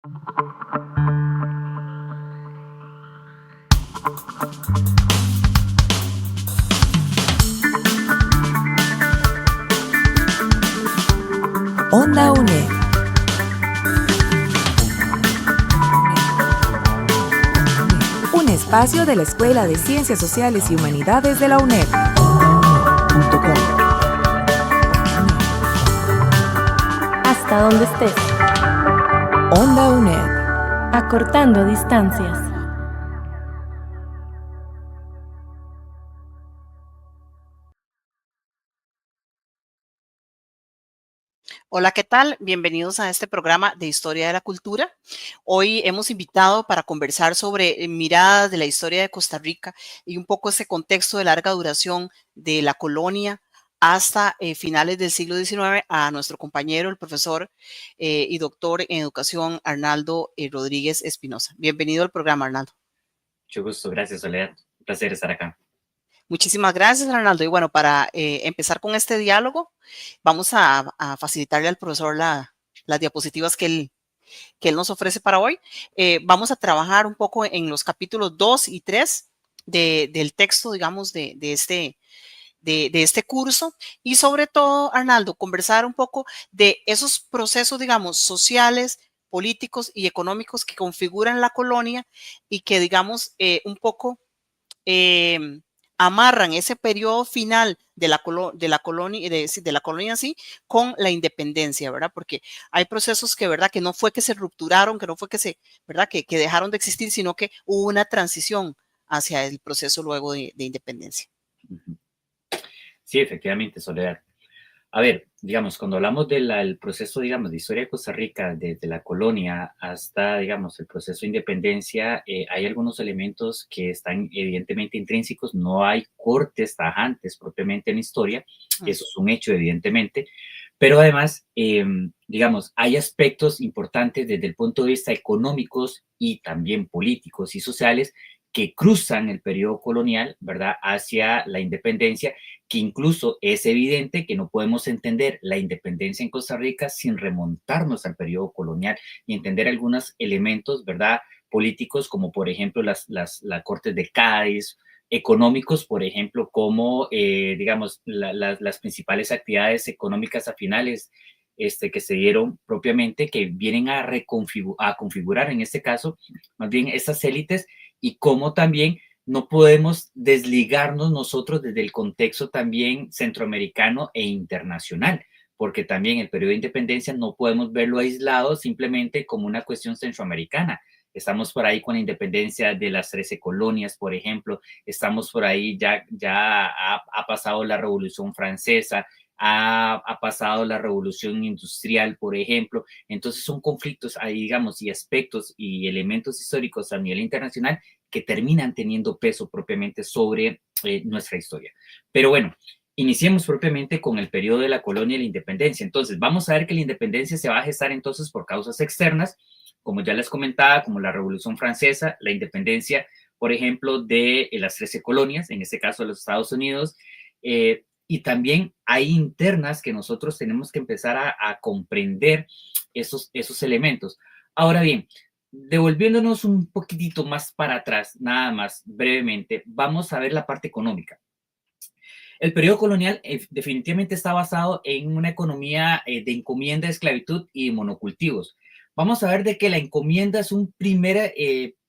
Onda UNED. Un espacio de la Escuela de Ciencias Sociales y Humanidades de la UNED. Hasta donde estés. Onda UNED. Acortando distancias. Hola, ¿qué tal? Bienvenidos a este programa de Historia de la Cultura. Hoy hemos invitado para conversar sobre miradas de la historia de Costa Rica y un poco ese contexto de larga duración de la colonia hasta finales del siglo XIX a nuestro compañero, el profesor y doctor en educación, Arnaldo Rodríguez Espinosa. Bienvenido al programa, Arnaldo. Mucho gusto, gracias, Soledad. Un placer estar acá. Muchísimas gracias, Arnaldo. Y bueno, para empezar con este diálogo, vamos a facilitarle al profesor las diapositivas que él nos ofrece para hoy. Vamos a trabajar un poco en los capítulos 2 y 3 del texto, digamos, de este curso. Y sobre todo, Arnaldo, conversar un poco de esos procesos, digamos, sociales, políticos y económicos que configuran la colonia y que, digamos, un poco amarran ese periodo final de la colonia, de la colonia así, con la independencia, ¿verdad? Porque hay procesos que, ¿verdad? Que no fue que se rupturaron, que no fue que ¿verdad? Que dejaron de existir, sino que hubo una transición hacia el proceso luego de independencia. Sí, efectivamente, Soledad. A ver, digamos, cuando hablamos del proceso, digamos, de historia de Costa Rica, desde la colonia hasta, digamos, el proceso de independencia, hay algunos elementos que están evidentemente intrínsecos, no hay cortes tajantes propiamente en la historia, eso es un hecho, evidentemente, pero además, digamos, hay aspectos importantes desde el punto de vista económicos y también políticos y sociales que cruzan el periodo colonial, ¿verdad?, hacia la independencia, que incluso es evidente que no podemos entender la independencia en Costa Rica sin remontarnos al periodo colonial y entender algunos elementos, ¿verdad?, políticos, como por ejemplo las Cortes de Cádiz, económicos, por ejemplo, como, digamos, las principales actividades económicas a finales que se dieron propiamente, que vienen a configurar, en este caso, más bien estas élites, y cómo también no podemos desligarnos nosotros desde el contexto también centroamericano e internacional, porque también el periodo de independencia no podemos verlo aislado simplemente como una cuestión centroamericana. Estamos por ahí con la independencia de las 13 colonias, por ejemplo, estamos por ahí, ya ha pasado la Revolución Francesa, ha pasado la Revolución Industrial, por ejemplo. Entonces son conflictos ahí, digamos, y aspectos y elementos históricos a nivel internacional que terminan teniendo peso propiamente sobre nuestra historia. Pero bueno, iniciemos propiamente con el periodo de la colonia y la independencia. Entonces, vamos a ver que la independencia se va a gestar entonces por causas externas, como ya les comentaba, como la Revolución Francesa, la independencia, por ejemplo, de las 13 colonias, en este caso de los Estados Unidos, y también hay internas que nosotros tenemos que empezar a comprender esos elementos. Ahora bien, devolviéndonos un poquitito más para atrás, nada más brevemente, vamos a ver la parte económica. El periodo colonial definitivamente está basado en una economía de encomienda, esclavitud y monocultivos. Vamos a ver de que la encomienda es un primer,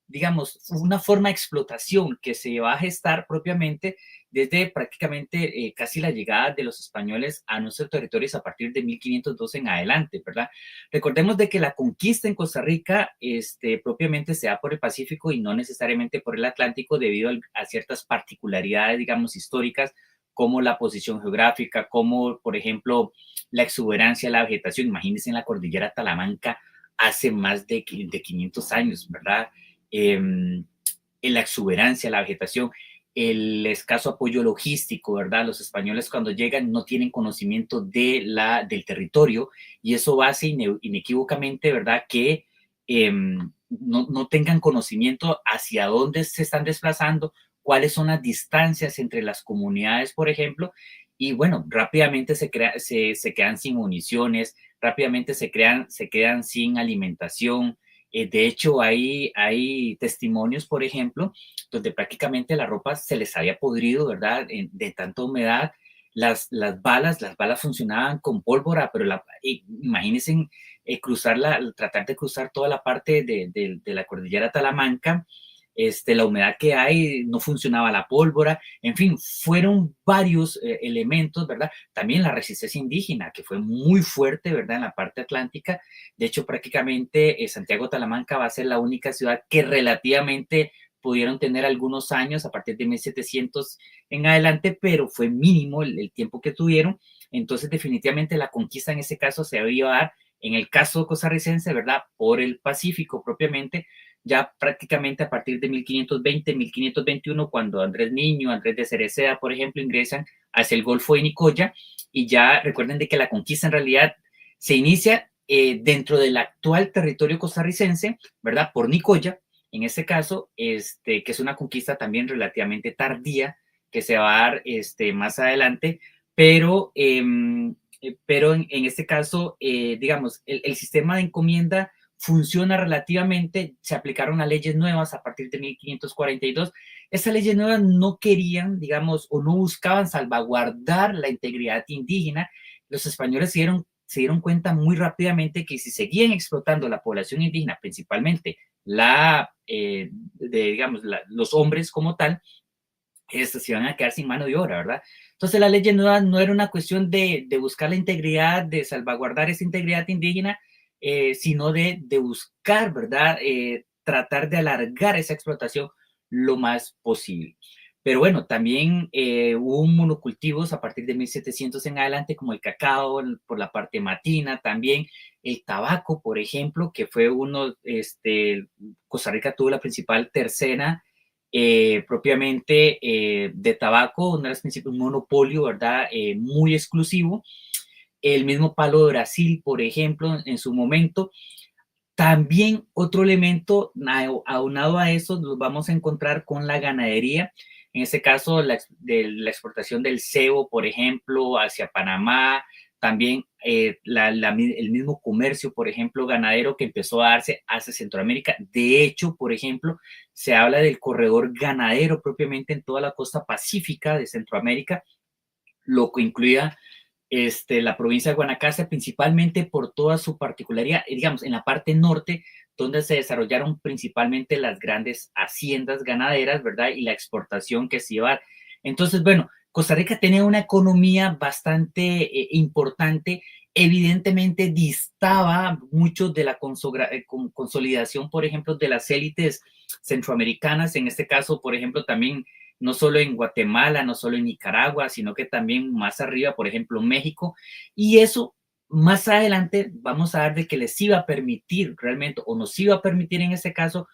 digamos, una forma de explotación que se va a gestar propiamente desde prácticamente casi la llegada de los españoles a nuestros territorios a partir de 1512 en adelante, ¿verdad? Recordemos de que la conquista en Costa Rica propiamente se da por el Pacífico y no necesariamente por el Atlántico debido a ciertas particularidades, digamos, históricas, como la posición geográfica, como, por ejemplo, la exuberancia de la vegetación. Imagínense en la cordillera Talamanca hace más de 500 años, ¿verdad? En la exuberancia de la vegetación, el escaso apoyo logístico, ¿verdad? Los españoles cuando llegan no tienen conocimiento del territorio y eso hace inequívocamente, ¿verdad? Que no tengan conocimiento hacia dónde se están desplazando, cuáles son las distancias entre las comunidades, por ejemplo, y bueno, rápidamente se quedan sin municiones, rápidamente se quedan sin alimentación, De hecho, hay testimonios, por ejemplo, donde prácticamente la ropa se les había podrido, ¿verdad? De tanta humedad. Las balas funcionaban con pólvora, pero imagínense tratar de cruzar toda la parte de la cordillera Talamanca, la humedad que hay, no funcionaba la pólvora, en fin, fueron varios elementos, ¿verdad? También la resistencia indígena, que fue muy fuerte, ¿verdad? En la parte atlántica. De hecho, prácticamente Santiago Talamanca va a ser la única ciudad que relativamente pudieron tener algunos años a partir de 1700 en adelante, pero fue mínimo el tiempo que tuvieron. Entonces, definitivamente la conquista en ese caso se iba a dar, en el caso costarricense, ¿verdad? Por el Pacífico propiamente, ya prácticamente a partir de 1520, 1521, cuando Andrés Niño, Andrés de Cereceda, por ejemplo, ingresan hacia el Golfo de Nicoya, y ya recuerden de que la conquista en realidad se inicia dentro del actual territorio costarricense, ¿verdad? Por Nicoya, en este caso, que es una conquista también relativamente tardía, que se va a dar más adelante, pero en este caso, digamos, el sistema de encomienda funciona relativamente, se aplicaron a leyes nuevas a partir de 1542. Esas leyes nuevas no querían, digamos, o no buscaban salvaguardar la integridad indígena. Los españoles se dieron cuenta muy rápidamente que si seguían explotando la población indígena, principalmente los hombres como tal, se iban a quedar sin mano de obra, ¿verdad? Entonces la ley nueva no era una cuestión de buscar la integridad, de salvaguardar esa integridad indígena, sino de buscar, ¿verdad? Tratar de alargar esa explotación lo más posible. Pero bueno, también hubo monocultivos a partir de 1700 en adelante, como el cacao por la parte matina, también el tabaco, por ejemplo, que fue Costa Rica tuvo la principal tercera propiamente de tabaco, un monopolio, ¿verdad? Muy exclusivo. El mismo palo de Brasil, por ejemplo, en su momento. También otro elemento aunado a eso nos vamos a encontrar con la ganadería. En este caso, la exportación del cebo, por ejemplo, hacia Panamá. También el mismo comercio, por ejemplo, ganadero que empezó a darse hacia Centroamérica. De hecho, por ejemplo, se habla del corredor ganadero propiamente en toda la costa pacífica de Centroamérica, lo que incluía la provincia de Guanacaste, principalmente por toda su particularidad, digamos, en la parte norte, donde se desarrollaron principalmente las grandes haciendas ganaderas, ¿verdad? Y la exportación que se iba. Entonces, bueno, Costa Rica tenía una economía bastante importante, evidentemente distaba mucho de la consolidación, por ejemplo, de las élites centroamericanas, en este caso, por ejemplo, también no solo en Guatemala, no solo en Nicaragua, sino que también más arriba, por ejemplo, México. Y eso más adelante vamos a ver de que les iba a permitir realmente, o nos iba a permitir en este caso,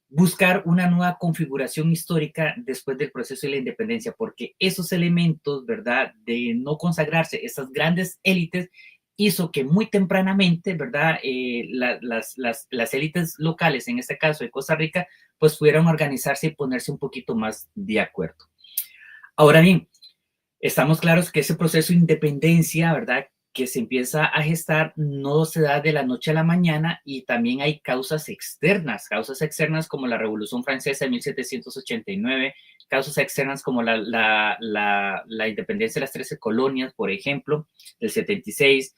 buscar una nueva configuración histórica después del proceso de la independencia, porque esos elementos, ¿verdad?, de no consagrarse, esas grandes élites, hizo que muy tempranamente, ¿verdad?, las élites locales, en este caso de Costa Rica, pues pudieran organizarse y ponerse un poquito más de acuerdo. Ahora bien, estamos claros que ese proceso de independencia, ¿verdad?, que se empieza a gestar no se da de la noche a la mañana, y también hay causas externas como la Revolución Francesa de 1789, causas externas como la independencia de las 13 colonias, por ejemplo, del 76,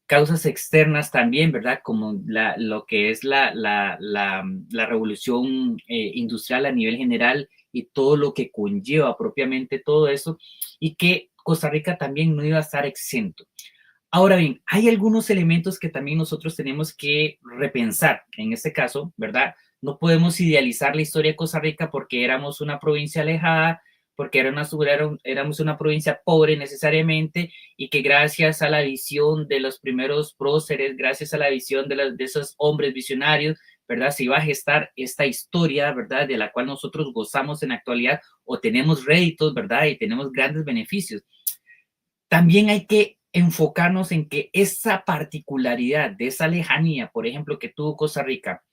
causas externas también, ¿verdad? Como lo que es la revolución industrial a nivel general y todo lo que conlleva propiamente todo eso, y que Costa Rica también no iba a estar exento. Ahora bien, hay algunos elementos que también nosotros tenemos que repensar en este caso, ¿verdad? No podemos idealizar la historia de Costa Rica porque éramos una provincia alejada, porque éramos una provincia pobre necesariamente, y que gracias a la visión de los primeros próceres, gracias a la visión de esos hombres visionarios, ¿verdad?, se iba a gestar esta historia, ¿verdad?, de la cual nosotros gozamos en la actualidad o tenemos réditos, ¿verdad?, y tenemos grandes beneficios. También hay que enfocarnos en que esa particularidad de esa lejanía, por ejemplo, que tuvo Costa Rica,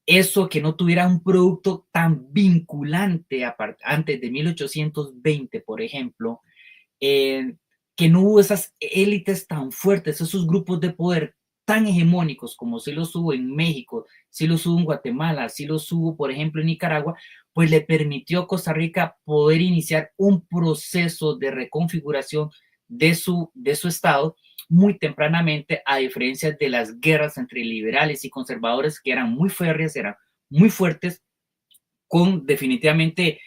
eso que no tuviera un producto tan vinculante antes de 1820, por ejemplo, que no hubo esas élites tan fuertes, esos grupos de poder tan hegemónicos como sí los hubo en México, sí los hubo en Guatemala, sí los hubo, por ejemplo, en Nicaragua, pues le permitió a Costa Rica poder iniciar un proceso de reconfiguración de su estado muy tempranamente, a diferencia de las guerras entre liberales y conservadores que eran muy férreas, eran muy fuertes, con definitivamente,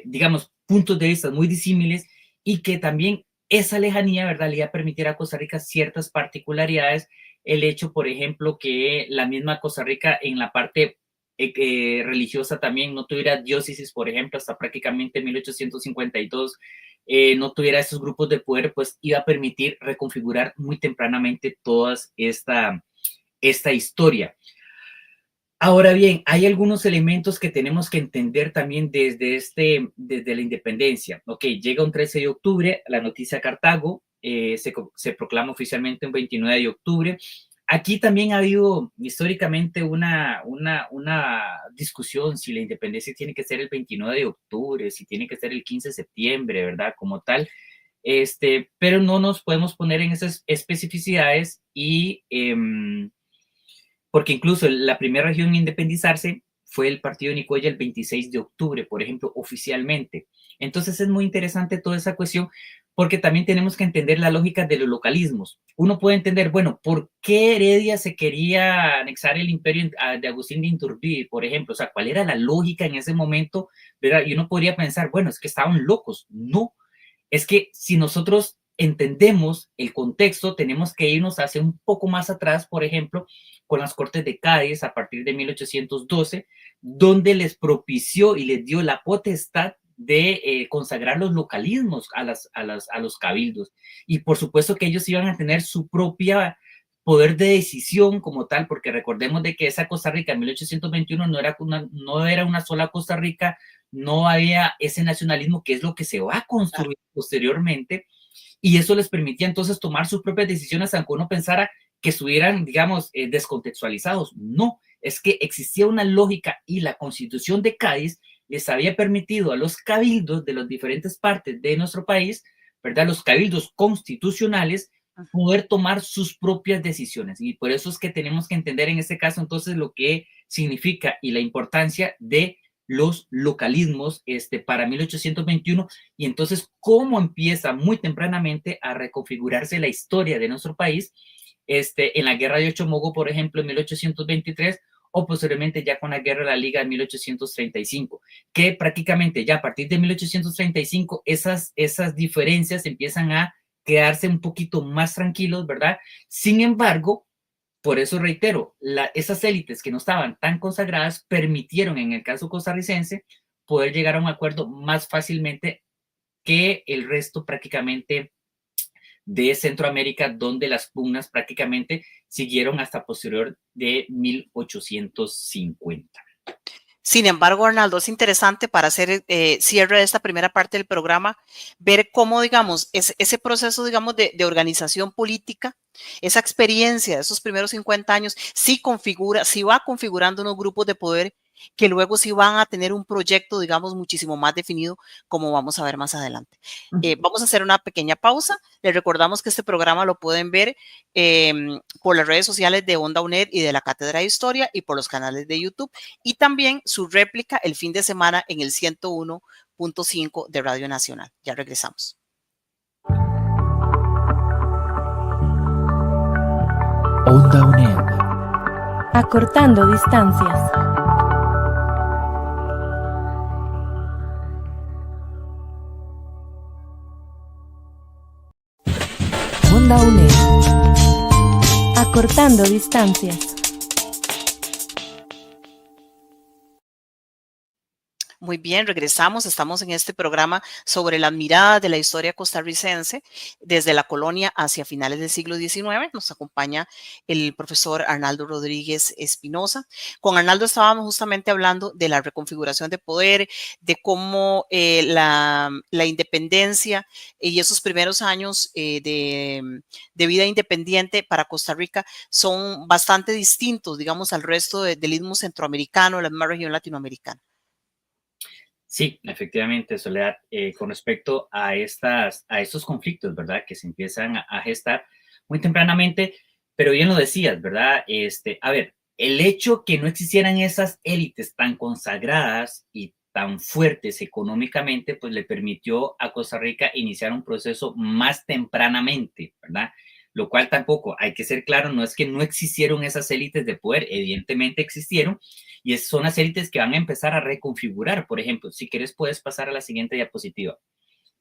digamos, puntos de vista muy disímiles, y que también esa lejanía, ¿verdad?, le iba a permitir a Costa Rica ciertas particularidades. El hecho, por ejemplo, que la misma Costa Rica en la parte religiosa también no tuviera diócesis, por ejemplo, hasta prácticamente 1852, no tuviera esos grupos de poder, pues iba a permitir reconfigurar muy tempranamente toda esta historia. Ahora bien, hay algunos elementos que tenemos que entender también desde la independencia. Ok, llega un 13 de octubre, la noticia Cartago, se proclama oficialmente un 29 de octubre. Aquí también ha habido históricamente una discusión si la independencia tiene que ser el 29 de octubre, si tiene que ser el 15 de septiembre, ¿verdad? Como tal. Pero no nos podemos poner en esas especificidades, y porque incluso la primera región en independizarse fue el partido de Nicoya el 26 de octubre, por ejemplo, oficialmente. Entonces es muy interesante toda esa cuestión, porque también tenemos que entender la lógica de los localismos. Uno puede entender, bueno, ¿por qué Heredia se quería anexar el imperio de Agustín de Iturbide, por ejemplo? O sea, ¿cuál era la lógica en ese momento? ¿Verdad? Y uno podría pensar, bueno, es que estaban locos. No, es que si nosotros entendemos el contexto, tenemos que irnos hacia un poco más atrás, por ejemplo, con las Cortes de Cádiz a partir de 1812, donde les propició y les dio la potestad de consagrar los localismos a los cabildos. Y por supuesto que ellos iban a tener su propia poder de decisión como tal, porque recordemos de que esa Costa Rica en 1821 no era una sola Costa Rica, no había ese nacionalismo que es lo que se va a construir posteriormente, y eso les permitía entonces tomar sus propias decisiones, aunque uno pensara que estuvieran, digamos, descontextualizados. No, es que existía una lógica, y la Constitución de Cádiz les había permitido a los cabildos de las diferentes partes de nuestro país, ¿verdad?, los cabildos constitucionales, poder tomar sus propias decisiones. Y por eso es que tenemos que entender en este caso entonces lo que significa y la importancia de los localismos para 1821, y entonces cómo empieza muy tempranamente a reconfigurarse la historia de nuestro país en la Guerra de Ochomogo, por ejemplo, en 1823, o posteriormente ya con la Guerra de la Liga de 1835, que prácticamente ya a partir de 1835 esas diferencias empiezan a quedarse un poquito más tranquilos, ¿verdad? Sin embargo, por eso reitero, esas élites que no estaban tan consagradas permitieron, en el caso costarricense, poder llegar a un acuerdo más fácilmente que el resto prácticamente de Centroamérica, donde las pugnas prácticamente siguieron hasta posterior de 1850. Sin embargo, Arnaldo, es interesante para hacer cierre de esta primera parte del programa, ver cómo, digamos, ese proceso, digamos, de organización política, esa experiencia de esos primeros 50 años, sí va configurando unos grupos de poder que luego sí van a tener un proyecto, digamos, muchísimo más definido, como vamos a ver más adelante. Vamos a hacer una pequeña pausa. Les recordamos que este programa lo pueden ver por las redes sociales de Onda UNED y de la Cátedra de Historia, y por los canales de YouTube, y también su réplica el fin de semana en el 101.5 de Radio Nacional. Ya regresamos. Onda UNED. Acortando distancias. Onda UNED. Acortando distancias. Muy bien, regresamos. Estamos en este programa sobre las miradas de la historia costarricense desde la colonia hacia finales del siglo XIX. Nos acompaña el profesor Arnaldo Rodríguez Espinosa. Con Arnaldo estábamos justamente hablando de la reconfiguración de poder, de cómo la independencia y esos primeros años de vida independiente para Costa Rica son bastante distintos, digamos, al resto del istmo centroamericano, la misma región latinoamericana. Sí, efectivamente, Soledad, con respecto a estos conflictos, ¿verdad?, que se empiezan a gestar muy tempranamente, pero bien lo decías, ¿verdad? A ver, el hecho que no existieran esas élites tan consagradas y tan fuertes económicamente, pues le permitió a Costa Rica iniciar un proceso más tempranamente, ¿verdad? Lo cual tampoco, hay que ser claro, no es que no existieron esas élites de poder, evidentemente existieron, y son las élites que van a empezar a reconfigurar. Por ejemplo, si quieres puedes pasar a la siguiente diapositiva,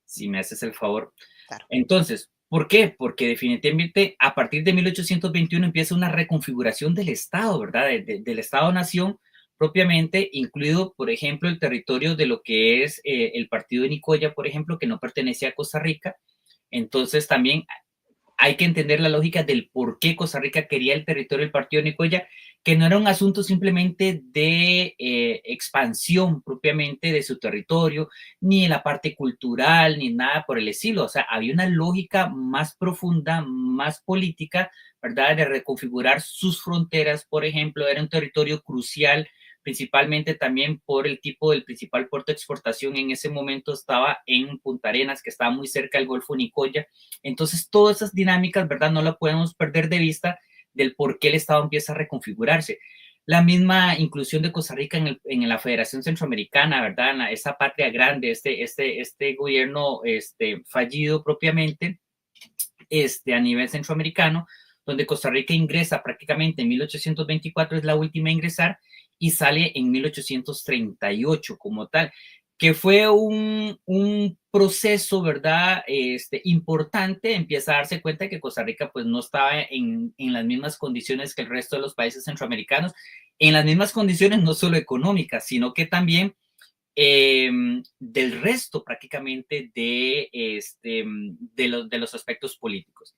si me haces el favor. Claro. Entonces, ¿por qué? Porque definitivamente a partir de 1821 empieza una reconfiguración del Estado, ¿verdad? Del Estado-nación propiamente, incluido, por ejemplo, el territorio de lo que es el partido de Nicoya, por ejemplo, que no pertenecía a Costa Rica. Entonces, también hay que entender la lógica del por qué Costa Rica quería el territorio del partido de Nicoya, que no era un asunto simplemente de expansión propiamente de su territorio, ni en la parte cultural, ni nada por el estilo. O sea, había una lógica más profunda, más política, ¿verdad? De reconfigurar sus fronteras, por ejemplo, era un territorio crucial, principalmente también por el tipo del principal puerto de exportación en ese momento estaba en Punta Arenas, que estaba muy cerca del Golfo Nicoya. Entonces, todas esas dinámicas, ¿verdad? No las podemos perder de vista del por qué el Estado empieza a reconfigurarse. La misma inclusión de Costa Rica en la Federación Centroamericana, ¿verdad? En esa patria grande, este gobierno fallido propiamente a nivel centroamericano, donde Costa Rica ingresa prácticamente en 1824, es la última a ingresar, y sale en 1838 como tal, que fue un proceso, ¿verdad? Importante. Empieza a darse cuenta que Costa Rica pues no estaba en las mismas condiciones que el resto de los países centroamericanos, en las mismas condiciones no solo económicas, sino que también del resto prácticamente de los aspectos políticos.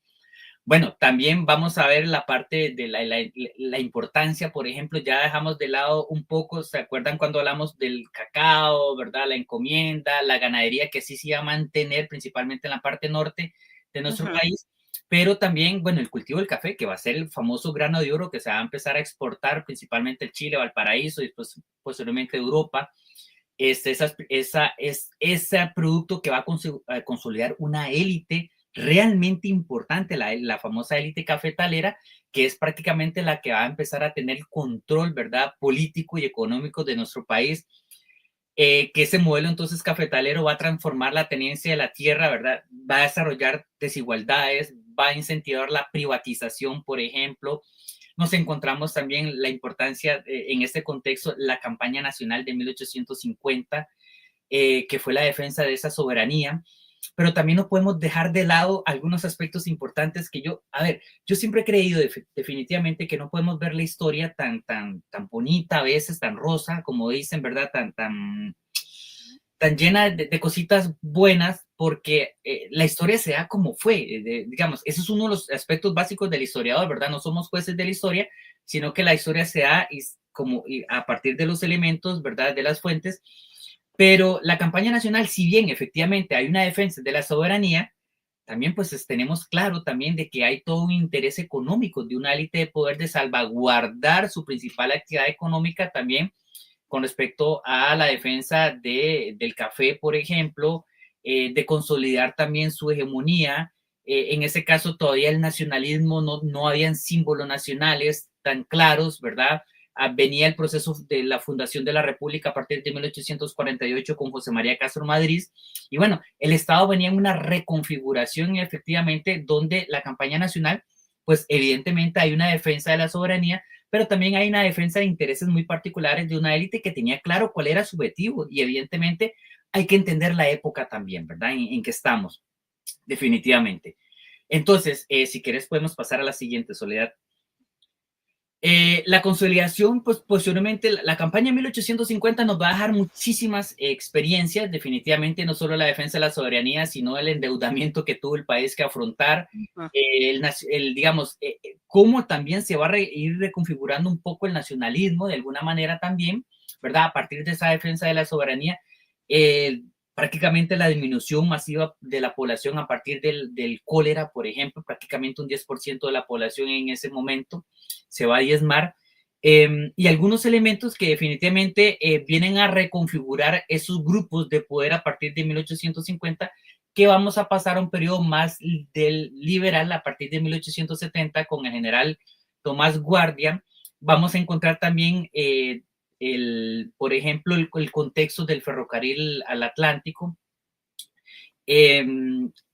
Bueno, también vamos a ver la parte de la importancia, por ejemplo, ya dejamos de lado un poco, ¿se acuerdan cuando hablamos del cacao, verdad? La encomienda, la ganadería que sí se iba a mantener principalmente en la parte norte de nuestro país, pero también, bueno, el cultivo del café, que va a ser el famoso grano de oro que se va a empezar a exportar principalmente el Chile, Valparaíso y después posteriormente Europa. Ese producto que va a consolidar una élite realmente importante, la famosa élite cafetalera, que es prácticamente la que va a empezar a tener control, ¿verdad? Político y económico de nuestro país, que ese modelo entonces cafetalero va a transformar la tenencia de la tierra, ¿verdad? Va a desarrollar desigualdades, va a incentivar la privatización, por ejemplo. Nos encontramos también la importancia en este contexto, la campaña nacional de 1850, que fue la defensa de esa soberanía, pero también no podemos dejar de lado algunos aspectos importantes que yo siempre he creído definitivamente que no podemos ver la historia tan bonita, a veces tan rosa, como dicen, ¿verdad? Tan llena de cositas buenas, porque la historia se da como fue, digamos, eso es uno de los aspectos básicos del historiador, ¿verdad? No somos jueces de la historia, sino que la historia se da a partir de los elementos, ¿verdad? De las fuentes. Pero la campaña nacional, si bien efectivamente hay una defensa de la soberanía, también pues tenemos claro también de que hay todo un interés económico de una élite de poder de salvaguardar su principal actividad económica también con respecto a la defensa del café, por ejemplo, de consolidar también su hegemonía. En ese caso todavía el nacionalismo no habían símbolos nacionales tan claros, ¿verdad? Venía el proceso de la fundación de la República a partir de 1848 con José María Castro Madriz. Y bueno, el Estado venía en una reconfiguración efectivamente donde la campaña nacional, pues evidentemente hay una defensa de la soberanía, pero también hay una defensa de intereses muy particulares de una élite que tenía claro cuál era su objetivo y evidentemente hay que entender la época también, ¿verdad? En que estamos, definitivamente. Entonces, si quieres podemos pasar a la siguiente, Soledad. La consolidación, pues posteriormente, la campaña 1850 nos va a dejar muchísimas experiencias, definitivamente, no solo la defensa de la soberanía, sino el endeudamiento que tuvo el país que afrontar, digamos, cómo también se va a ir reconfigurando un poco el nacionalismo, de alguna manera también, ¿verdad? A partir de esa defensa de la soberanía, prácticamente la disminución masiva de la población a partir del cólera, por ejemplo, prácticamente un 10% de la población en ese momento se va a diezmar, y algunos elementos que definitivamente vienen a reconfigurar esos grupos de poder a partir de 1850, que vamos a pasar a un periodo más del liberal a partir de 1870 con el general Tomás Guardia. Vamos a encontrar también, por ejemplo, el contexto del ferrocarril al Atlántico,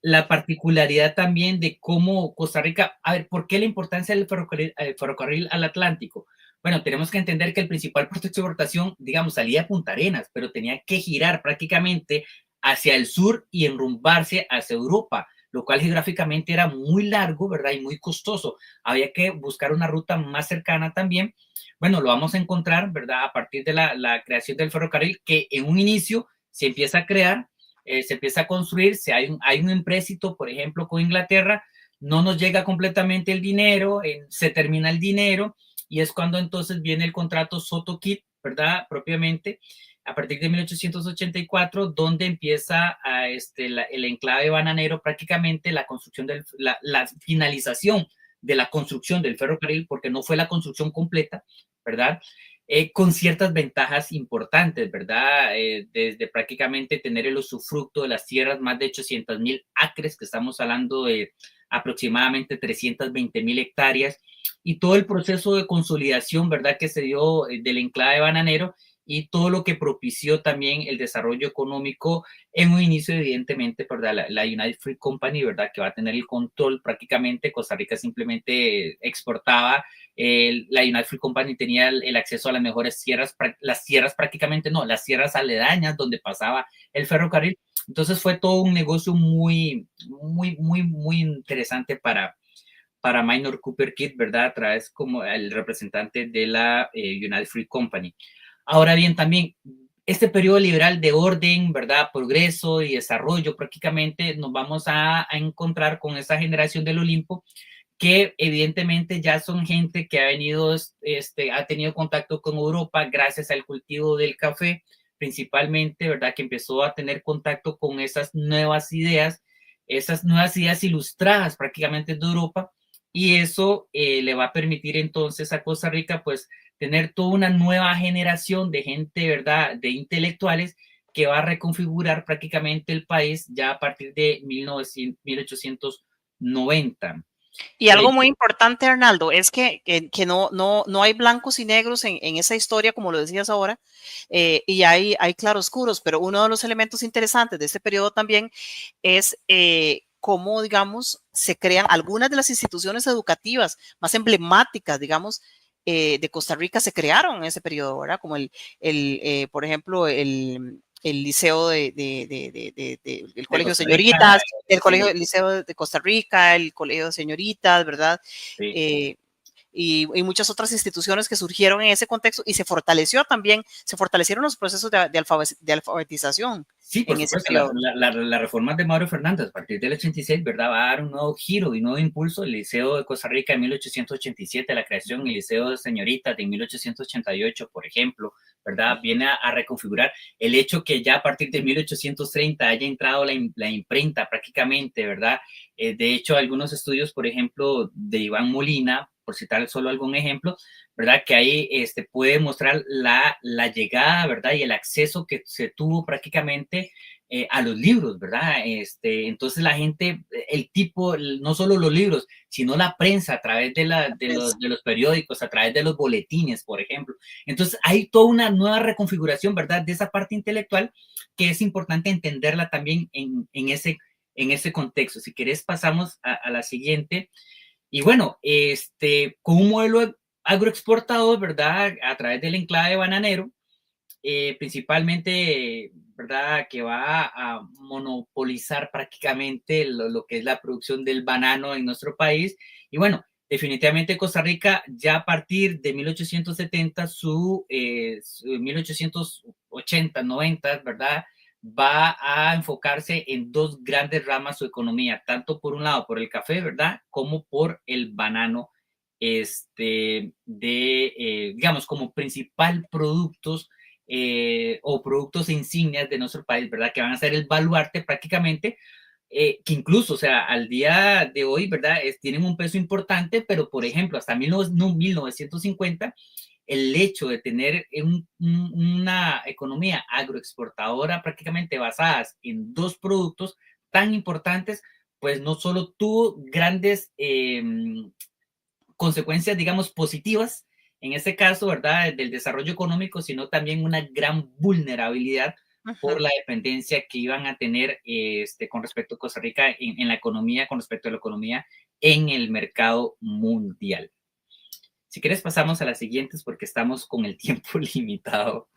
la particularidad también de cómo Costa Rica, a ver, ¿por qué la importancia del ferrocarril al Atlántico? Bueno, tenemos que entender que el principal puerto de exportación, digamos, salía a Punta Arenas, pero tenía que girar prácticamente hacia el sur y enrumbarse hacia Europa, lo cual geográficamente era muy largo, ¿verdad? Y muy costoso. Había que buscar una ruta más cercana también. Bueno, lo vamos a encontrar, ¿verdad? A partir de la creación del ferrocarril, que en un inicio se empieza a crear, se empieza a construir, hay un empréstito, por ejemplo, con Inglaterra, no nos llega completamente el dinero, se termina el dinero, y es cuando entonces viene el contrato Soto-Kitt, ¿verdad? Propiamente, a partir de 1884, donde empieza el enclave bananero, prácticamente la construcción, la finalización de la construcción del ferrocarril, porque no fue la construcción completa, ¿verdad? Con ciertas ventajas importantes, ¿verdad? Desde prácticamente tener el usufructo de las tierras, más de 800,000 acres, que estamos hablando de aproximadamente 320,000 hectáreas, y todo el proceso de consolidación, ¿verdad?, que se dio del enclave bananero, y todo lo que propició también el desarrollo económico en un inicio, evidentemente, ¿verdad? La United Fruit Company, ¿verdad?, que va a tener el control prácticamente. Costa Rica simplemente exportaba. La United Fruit Company tenía el acceso a las mejores tierras, las tierras prácticamente no, las tierras aledañas donde pasaba el ferrocarril. Entonces fue todo un negocio muy interesante para Minor Cooper Kidd, ¿verdad? A través como el representante de la United Fruit Company. Ahora bien, también este periodo liberal de orden, ¿verdad?, progreso y desarrollo, prácticamente nos vamos a encontrar con esa generación del Olimpo, que evidentemente ya son gente que ha venido, ha tenido contacto con Europa gracias al cultivo del café, principalmente, ¿verdad?, que empezó a tener contacto con esas nuevas ideas ilustradas prácticamente de Europa, y eso le va a permitir entonces a Costa Rica, pues, tener toda una nueva generación de gente, ¿verdad?, de intelectuales, que va a reconfigurar prácticamente el país ya a partir de 1890. Y algo muy importante, Arnaldo, es que no hay blancos y negros en esa historia, como lo decías ahora, y hay claroscuros, pero uno de los elementos interesantes de este periodo también es cómo, digamos, se crean algunas de las instituciones educativas más emblemáticas, digamos, de Costa Rica, se crearon en ese periodo, ¿verdad? Como por ejemplo, el liceo el colegio de señoritas, el liceo de Costa Rica, el colegio de señoritas, ¿verdad? Sí. Y muchas otras instituciones que surgieron en ese contexto, y se fortalecieron los procesos de alfabetización. Sí, por supuesto, la reforma de Mauro Fernández a partir del 86, ¿verdad?, va a dar un nuevo giro y nuevo impulso. El Liceo de Costa Rica en 1887, la creación del Liceo de Señoritas de 1888, por ejemplo, ¿verdad?, viene a reconfigurar el hecho que ya a partir de 1830 haya entrado la imprenta prácticamente, ¿verdad? De hecho, algunos estudios, por ejemplo, de Iván Molina, por citar solo algún ejemplo, ¿verdad?, que ahí puede mostrar la llegada, ¿verdad?, y el acceso que se tuvo prácticamente a los libros, ¿verdad? Entonces la gente, no solo los libros, sino la prensa a través de los periódicos, a través de los boletines, por ejemplo. Entonces hay toda una nueva reconfiguración, ¿verdad?, de esa parte intelectual, que es importante entenderla también en ese contexto. Si querés, pasamos a la siguiente. Y bueno, con un modelo agroexportador, ¿verdad?, a través del enclave bananero, principalmente, ¿verdad?, que va a monopolizar prácticamente lo que es la producción del banano en nuestro país. Y bueno, definitivamente Costa Rica ya a partir de 1870, 1880, 90, ¿verdad?, va a enfocarse en dos grandes ramas su economía, tanto por un lado por el café, ¿verdad?, como por el banano, digamos, como principal productos o productos insignias de nuestro país, ¿verdad?, que van a ser el baluarte prácticamente, que incluso, o sea, al día de hoy, ¿verdad?, tienen un peso importante, pero por ejemplo, hasta 1950, el hecho de tener una economía agroexportadora prácticamente basadas en dos productos tan importantes, pues no solo tuvo grandes consecuencias, digamos, positivas, en este caso, ¿verdad?, del desarrollo económico, sino también una gran vulnerabilidad por la dependencia que iban a tener con respecto a Costa Rica en la economía, con respecto a la economía en el mercado mundial. Si quieres pasamos a las siguientes porque estamos con el tiempo limitado.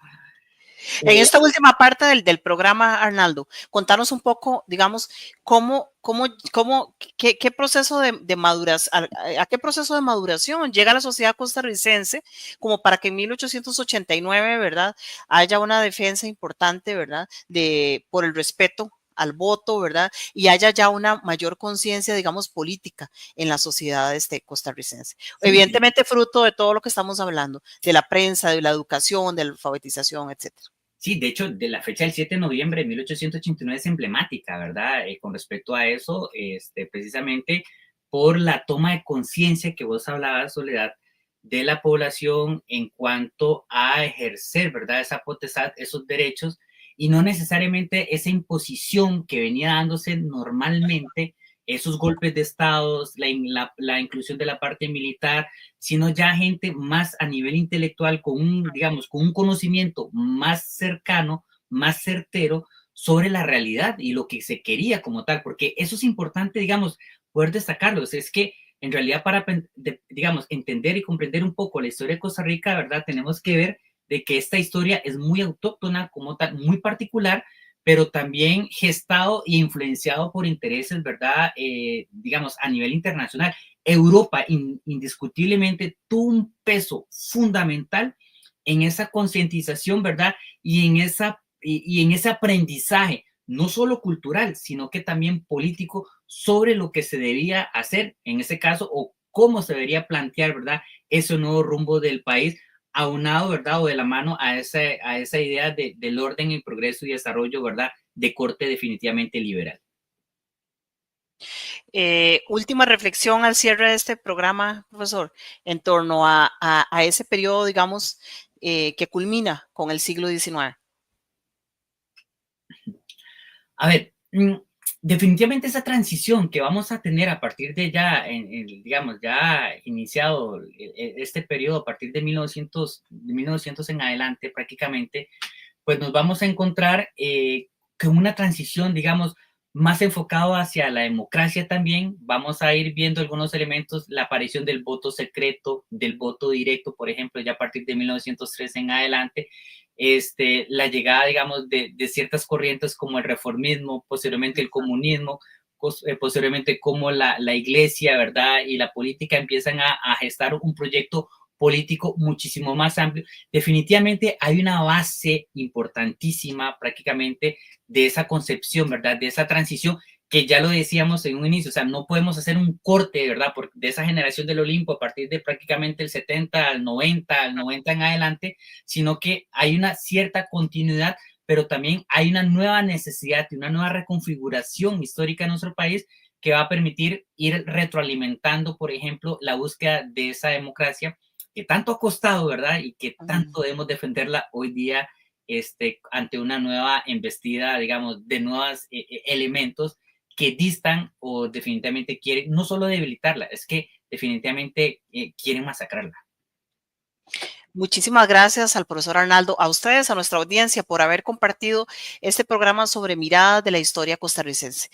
En esta última parte del programa, Arnaldo, contanos un poco, digamos, qué proceso de maduración, a qué proceso de maduración llega la sociedad costarricense como para que en 1889, ¿verdad?, haya una defensa importante, ¿verdad?, por el respeto al voto, ¿verdad?, y haya ya una mayor conciencia, digamos, política en la sociedad costarricense. Sí. Evidentemente fruto de todo lo que estamos hablando, de la prensa, de la educación, de la alfabetización, etcétera. Sí, de hecho, de la fecha del 7 de noviembre de 1889 es emblemática, ¿verdad? Con respecto a eso, precisamente por la toma de conciencia que vos hablabas, Soledad, de la población en cuanto a ejercer, ¿verdad?, esa potestad, esos derechos, y no necesariamente esa imposición que venía dándose normalmente, esos golpes de Estado, la inclusión de la parte militar, sino ya gente más a nivel intelectual con un conocimiento más cercano, más certero sobre la realidad y lo que se quería como tal, porque eso es importante, digamos, poder destacarlo. Es que en realidad para, digamos, entender y comprender un poco la historia de Costa Rica, ¿verdad?, tenemos que ver de que esta historia es muy autóctona como tal, muy particular, pero también gestado e influenciado por intereses, ¿verdad?, digamos, a nivel internacional. Europa indiscutiblemente tuvo un peso fundamental en esa concientización, ¿verdad?, y en ese aprendizaje, no solo cultural, sino que también político, sobre lo que se debía hacer en ese caso o cómo se debería plantear, ¿verdad?, ese nuevo rumbo del país, aunado, ¿verdad?, o de la mano a esa idea del orden, el progreso y desarrollo, ¿verdad?, de corte definitivamente liberal. Última reflexión al cierre de este programa, profesor, en torno a ese periodo, digamos, que culmina con el siglo XIX. A ver, definitivamente esa transición que vamos a tener a partir de ya, digamos, ya iniciado este periodo a partir de 1900 en adelante prácticamente, pues nos vamos a encontrar con una transición, digamos, más enfocado hacia la democracia también. Vamos a ir viendo algunos elementos, la aparición del voto secreto, del voto directo, por ejemplo, ya a partir de 1903 en adelante, la llegada, digamos, de ciertas corrientes como el reformismo, posteriormente el comunismo, posteriormente como la iglesia, ¿verdad?, y la política empiezan a gestar un proyecto político muchísimo más amplio. Definitivamente hay una base importantísima prácticamente de esa concepción, ¿verdad?, de esa transición que ya lo decíamos en un inicio, o sea, no podemos hacer un corte, ¿verdad?, de esa generación del Olimpo a partir de prácticamente el 70 al 90 en adelante, sino que hay una cierta continuidad, pero también hay una nueva necesidad y una nueva reconfiguración histórica en nuestro país que va a permitir ir retroalimentando, por ejemplo, la búsqueda de esa democracia que tanto ha costado, ¿verdad?, y que tanto debemos defenderla hoy día ante una nueva embestida, digamos, de nuevos elementos que distan o definitivamente quieren no solo debilitarla, es que definitivamente quieren masacrarla. Muchísimas gracias al profesor Arnaldo, a ustedes, a nuestra audiencia, por haber compartido este programa sobre miradas de la historia costarricense.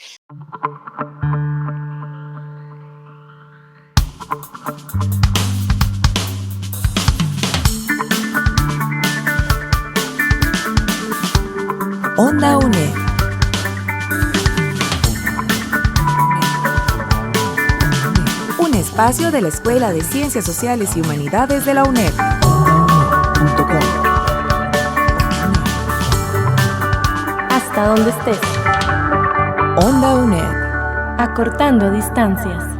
Onda UNED. Un espacio de la Escuela de Ciencias Sociales y Humanidades de la UNED. Hasta donde estés. Onda UNED. Acortando distancias.